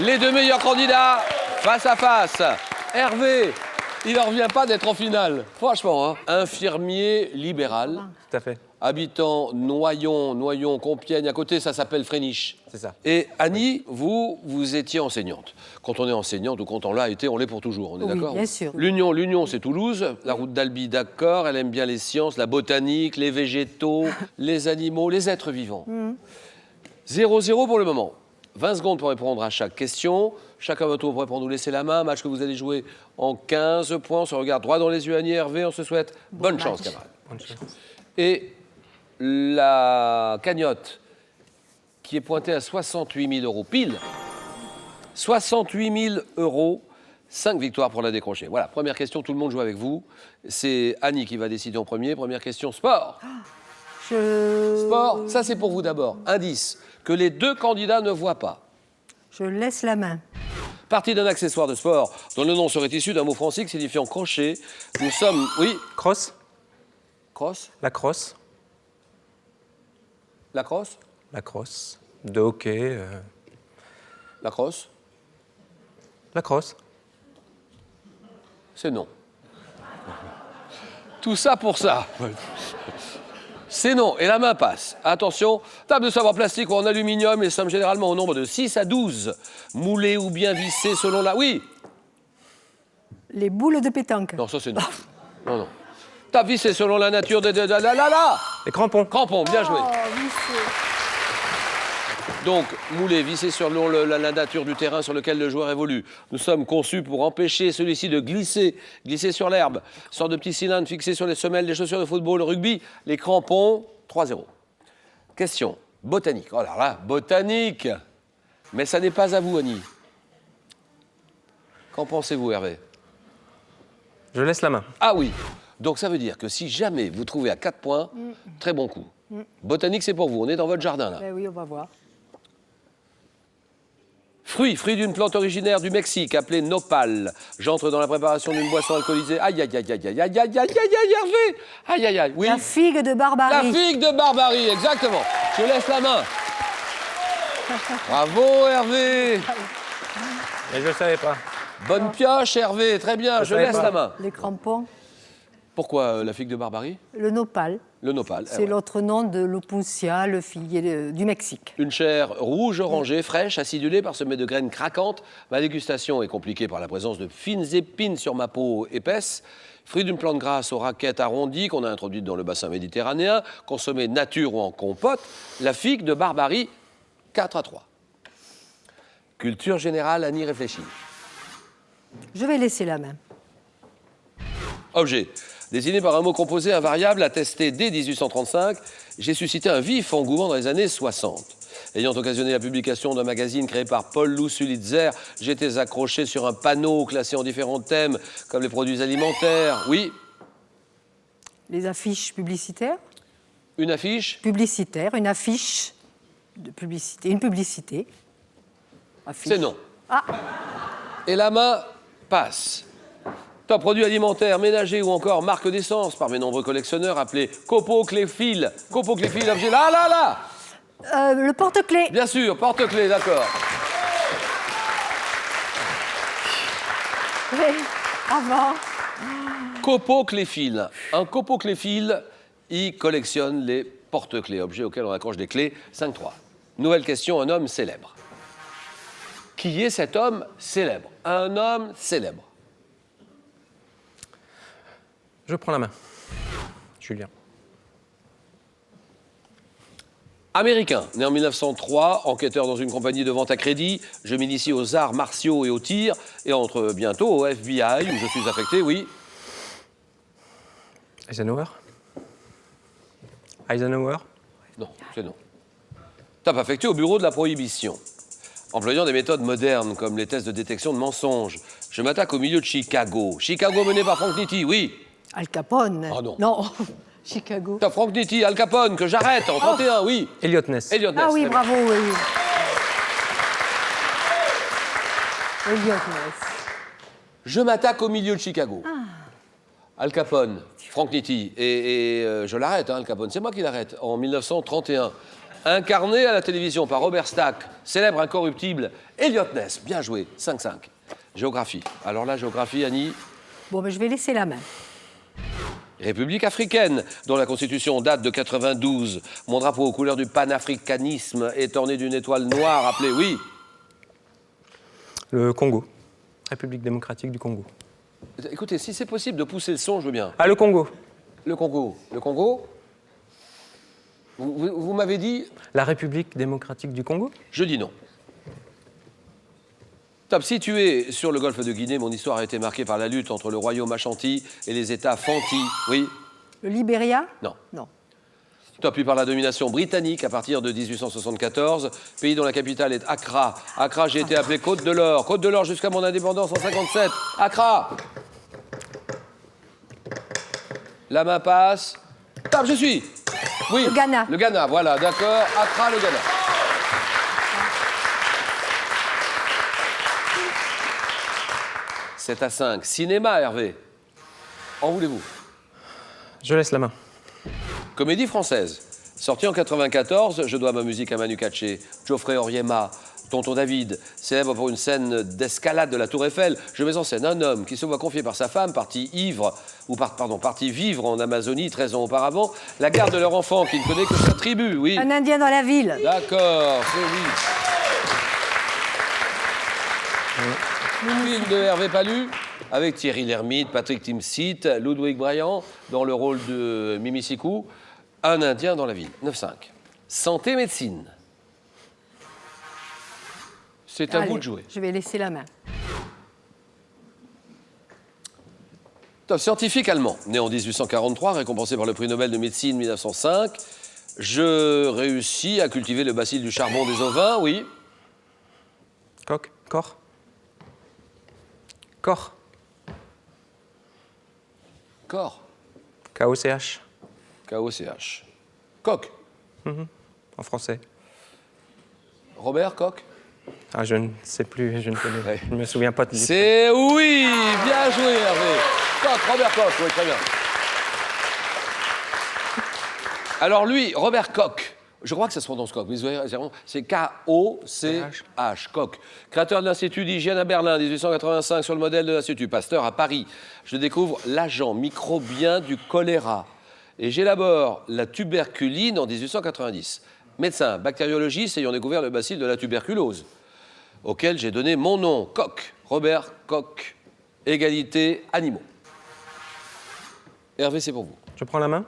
Les deux meilleurs candidats face à face. Hervé, il n'en revient pas d'être en finale. Franchement, hein. Infirmier libéral. Tout à fait. Habitant Noyon, Compiègne. À côté, ça s'appelle Fréniche. C'est ça. Et Annie, vous étiez enseignante. Quand on est enseignante ou quand on l'a été, on l'est pour toujours. On est d'accord? Bien sûr. L'Union, c'est Toulouse. La route d'Albi, d'accord. Elle aime bien les sciences, la botanique, les végétaux, les animaux, les êtres vivants. 0-0 pour le moment. 20 secondes pour répondre à chaque question. Chacun votre tour pour répondre ou laisser la main. Match que vous allez jouer en 15 points. On se regarde droit dans les yeux, Annie, Hervé. On se souhaite bonne chance, camarade. Bonne chance. Et la cagnotte qui est pointée à 68 000 euros pile. 68 000 euros, 5 victoires pour la décrocher. Voilà, première question, tout le monde joue avec vous. C'est Annie qui va décider en premier. Première question, sport. Sport, ça c'est pour vous d'abord. Indice que les deux candidats ne voient pas. Je laisse la main. Partie d'un accessoire de sport dont le nom serait issu d'un mot français signifiant crochet. Nous sommes... Oui, Cross. crosse. La crosse. La crosse. La crosse. De hockey. La crosse. La crosse. C'est non. Tout ça pour ça. C'est non. Et la main passe. Attention, table de savoir plastique ou en aluminium, les sommes généralement au nombre de 6 à 12. Moulées ou bien vissées selon la... Oui. Les boules de pétanque. Non, ça c'est non. Non, non. T'as vissé selon la nature de... Là. Les crampons. Crampons, bien joué. Donc, moulé, vissé selon la nature du terrain sur lequel le joueur évolue. Nous sommes conçus pour empêcher celui-ci de glisser sur l'herbe. Sorte de petits cylindres fixés sur les semelles des chaussures de football, le rugby, les crampons, 3-0. Question, botanique. Oh là là, botanique. Mais ça n'est pas à vous, Annie. Qu'en pensez-vous, Hervé? Je laisse la main. Ah oui. Donc ça veut dire que si jamais vous trouvez à 4 points, très bon coup. Botanique, c'est pour vous. On est dans votre jardin, là. Ben oui, on va voir. Fruit d'une plante originaire du Mexique, appelée nopal. J'entre dans la préparation d'une boisson alcoolisée. Aïe, aïe, aïe, aïe, aïe, aïe, aïe, aïe, aïe, Hervé. Aïe, aïe, aïe, oui. La figue de Barbarie. La figue de Barbarie, exactement. Je laisse la main. Bravo, Hervé. Mais je ne le savais pas. Bonne pioche, Hervé. Très bien, je laisse la main. Les crampons. Pourquoi la figue de Barbarie? Le nopal. Le nopal. C'est l'autre nom de l'opuncia, le figuier du Mexique. Une chair rouge orangée, fraîche, acidulée, parsemée de graines craquantes. Ma dégustation est compliquée par la présence de fines épines sur ma peau épaisse. Fruit d'une plante grasse aux raquettes arrondies qu'on a introduite dans le bassin méditerranéen, consommée nature ou en compote. La figue de Barbarie, 4-3. Culture générale, Annie réfléchit. Je vais laisser la main. Objet. Désigné par un mot composé invariable attesté dès 1835, j'ai suscité un vif engouement dans les années 60. Ayant occasionné la publication d'un magazine créé par Paul Lou Sulitzer, j'étais accroché sur un panneau classé en différents thèmes, comme les produits alimentaires. Oui. Les affiches publicitaires. Une affiche. Publicitaire, une affiche de publicité. Une publicité. Affiche. C'est non. Ah. Et la main passe. Top produits alimentaires, ménagers ou encore marque d'essence par mes nombreux collectionneurs appelés Copo Cléphile. Copo Cléphile, objet là. Le porte-clés. Bien sûr, porte-clés, d'accord. Oui, avant. Copo Cléphile. Un Copo Cléphile, il collectionne les porte-clés, objets auxquels on accroche des clés. 5-3. Nouvelle question, un homme célèbre. Qui est cet homme célèbre? Un homme célèbre. Je prends la main. Julien. Américain, né en 1903, enquêteur dans une compagnie de vente à crédit. Je m'initie aux arts martiaux et au tir et entre bientôt au FBI où je suis affecté, oui. Eisenhower. Eisenhower. Non, c'est non. Top affecté au bureau de la prohibition. Employant des méthodes modernes comme les tests de détection de mensonges, je m'attaque au milieu de Chicago. Chicago mené par Frank Nitti, oui. Al Capone. Ah non. Non. Chicago. Top Frank Nitti, Al Capone, que j'arrête en 31, oui. Elliot Ness. Elliot Ness. Ah oui, très bien. bravo, oui. Elliot Ness. Je m'attaque au milieu de Chicago. Al Capone, Frank Nitti, et je l'arrête, hein, Al Capone. C'est moi qui l'arrête, en 1931. Incarné à la télévision par Robert Stack, célèbre incorruptible Elliot Ness. Bien joué, 5-5. Géographie. Alors là, géographie, Annie. Bon, ben, je vais laisser la main. République africaine, dont la constitution date de 92. Mon drapeau aux couleurs du panafricanisme est orné d'une étoile noire appelée, oui. Le Congo. République démocratique du Congo. Écoutez, si c'est possible de pousser le son, je veux bien. Ah, le Congo. Le Congo. Le Congo. Vous m'avez dit. La République démocratique du Congo. Je dis non. Top, situé sur le golfe de Guinée, mon histoire a été marquée par la lutte entre le royaume Ashanti et les États Fanti. Oui. Le Libéria? Non. Non. Top, par la domination britannique à partir de 1874, pays dont la capitale est Accra. Accra, j'ai été appelé Côte de l'Or. Côte de l'Or jusqu'à mon indépendance en 57. Accra. La main passe. Top, je suis. Oui. Le Ghana. Le Ghana, voilà, d'accord. Accra, le Ghana. C'est à 5. Cinéma, Hervé. En voulez-vous? Je laisse la main. Comédie française. Sortie en 94, je dois ma musique à Manu Katché, Geoffrey Oriema, Tonton David, célèbre pour une scène d'escalade de la Tour Eiffel. Je mets en scène un homme qui se voit confier par sa femme, parti vivre en Amazonie 13 ans auparavant, la garde de leur enfant qui ne connaît que sa tribu, oui. Un Indien dans la ville. D'accord, c'est oui. Film de Hervé Palu, avec Thierry Lhermitte, Patrick Timsit, Ludwig Briand, dans le rôle de Mimi Sikou, un Indien dans la ville. 9-5. Santé, médecine. C'est à Allez, vous de jouer. Je vais laisser la main. Top, scientifique allemand, né en 1843, récompensé par le prix Nobel de médecine 1905. Je réussis à cultiver le bacille du charbon des ovins, oui. Coq. Corps. Corps. Corps. K-O-C-H. K-O-C-H. Coq. En français. Robert, coq. Ah, je ne sais plus, je ne connais Ouais. Je ne me souviens pas de C'est oui. Bien joué, Hervé. Coq, Robert Coq, oui, très bien. Alors lui, Robert Koch, je crois que ça se prononce Koch, c'est K-O-C-H, Koch. Créateur de l'Institut d'hygiène à Berlin, 1885, sur le modèle de l'Institut Pasteur à Paris. Je découvre l'agent microbien du choléra. Et j'élabore la tuberculine en 1890. Médecin, bactériologiste ayant découvert le bacille de la tuberculose, auquel j'ai donné mon nom, Koch, Robert Koch, égalité animaux. Hervé, c'est pour vous. Je prends la main.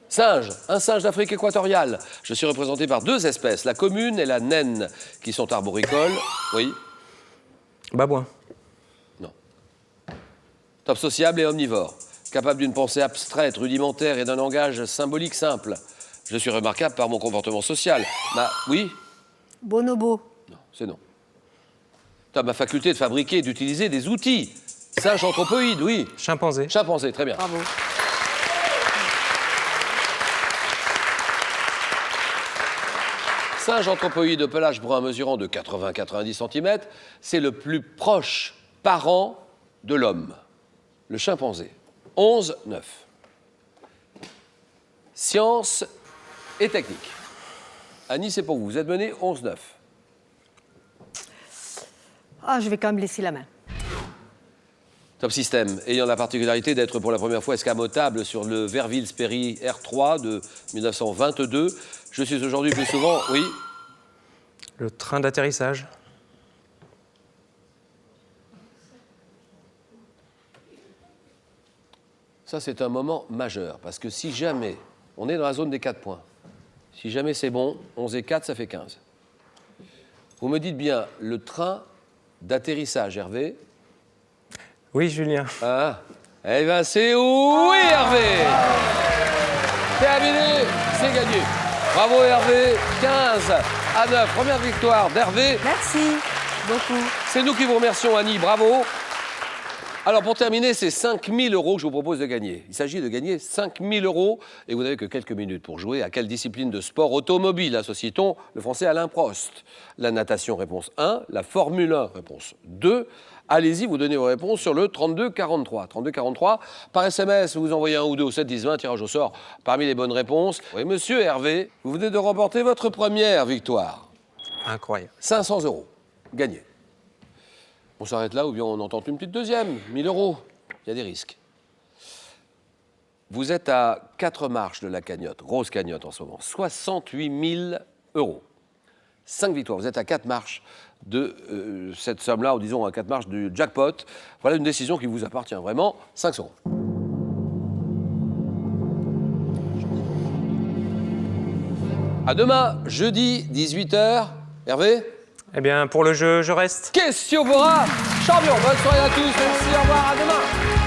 Singe, un singe d'Afrique équatoriale. Je suis représenté par deux espèces, la commune et la naine, qui sont arboricoles. Oui, Babouin. non. Top sociable et omnivore. Capable d'une pensée abstraite, rudimentaire et d'un langage symbolique simple. Je suis remarquable par mon comportement social. Oui, Bonobo. non, c'est non. Top, ma faculté de fabriquer et d'utiliser des outils. Singe anthropoïde, oui. Chimpanzé. Chimpanzé, très bien. Bravo. Singe anthropoïde de pelage brun mesurant de 80-90 cm, c'est le plus proche parent de l'homme, le chimpanzé. 11-9. Science et technique. Annie, c'est pour vous. Vous êtes mené 11-9. Ah, je vais quand même laisser la main. Top System, ayant la particularité d'être pour la première fois escamotable sur le Verville Sperry R3 de 1922, je suis aujourd'hui plus souvent, oui, Le train d'atterrissage. ça c'est un moment majeur, parce que si jamais, on est dans la zone des 4 points, si jamais c'est bon, 11 et 4, ça fait 15. Vous me dites bien, le train d'atterrissage, Hervé. Oui, Julien. Ah, eh bien c'est oui, Hervé. Terminé, c'est gagné. Bravo Hervé, 15-9. Première victoire d'Hervé. Merci beaucoup. C'est nous qui vous remercions, Annie, bravo. Alors pour terminer, c'est 5 000 € que je vous propose de gagner. Il s'agit de gagner 5 000 € et vous n'avez que quelques minutes pour jouer. À quelle discipline de sport automobile associe-t-on le français Alain Prost? La natation, réponse 1. La Formule 1, réponse 2. Allez-y, vous donnez vos réponses sur le 3243. 3243. Par SMS, vous envoyez 1 ou 2 au 7 10 20, tirage au sort parmi les bonnes réponses. Et monsieur Hervé, vous venez de remporter votre première victoire. Incroyable. 500 € gagnés. On s'arrête là ou bien on en tente une petite deuxième, 1000 €. Il y a des risques. Vous êtes à 4 marches de la cagnotte, grosse cagnotte en ce moment, 68 000 €. 5 victoires, vous êtes à 4 marches de cette somme-là, ou disons à 4 marches du jackpot. Voilà une décision qui vous appartient vraiment, 500 €. À demain, jeudi, 18 h. Hervé? Eh bien, pour le jeu, je reste. Question Bora, champion. Bonne soirée à tous, merci, au revoir, à demain.